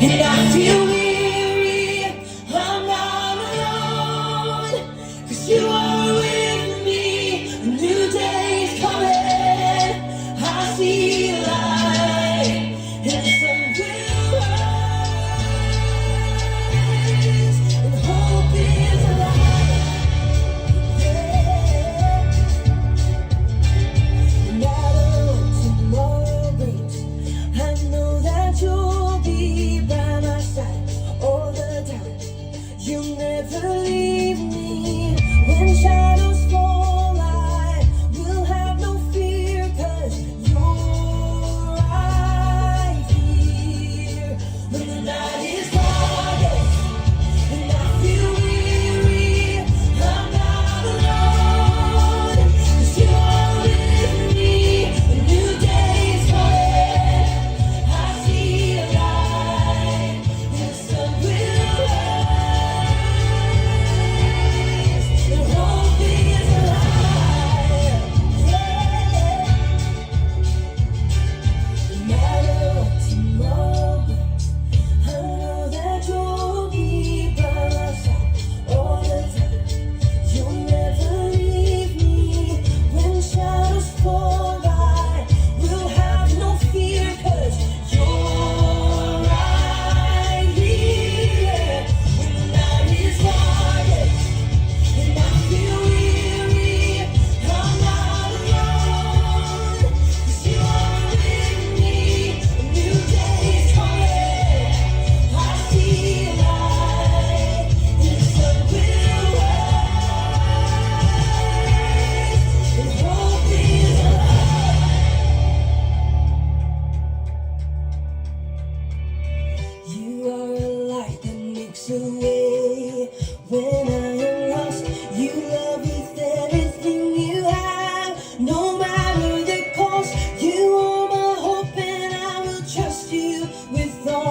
And I feel weary, I'm not alone, 'cause you are with me. A new day's coming, I see light, and the sun will rise, and hope is alive. Yeah. No matter what tomorrow brings, I know that you'll be by my side all the time. You'll never leave me. When shadows fall, I will have no fear, 'cause you're right here. When the night is darkest and I feel weary, I'm not alone, 'cause you are with me. A new day's coming, I see a light, and the sun will rise, and hope is alive. Yeah. No matter what tomorrow brings, I know that you'll be by my side all the time. You'll never leave me. When shadows fall, I will have no fear, 'cause you're right here. When the night is darkest and I feel weary, I'm not alone, 'cause you are with me. A new day's coming, I see light, and the sun will rise, and hope is alive. You are a light that makes a way when I am lost. You love with everything you have, no matter the cost. You are my hope, and I will trust you with all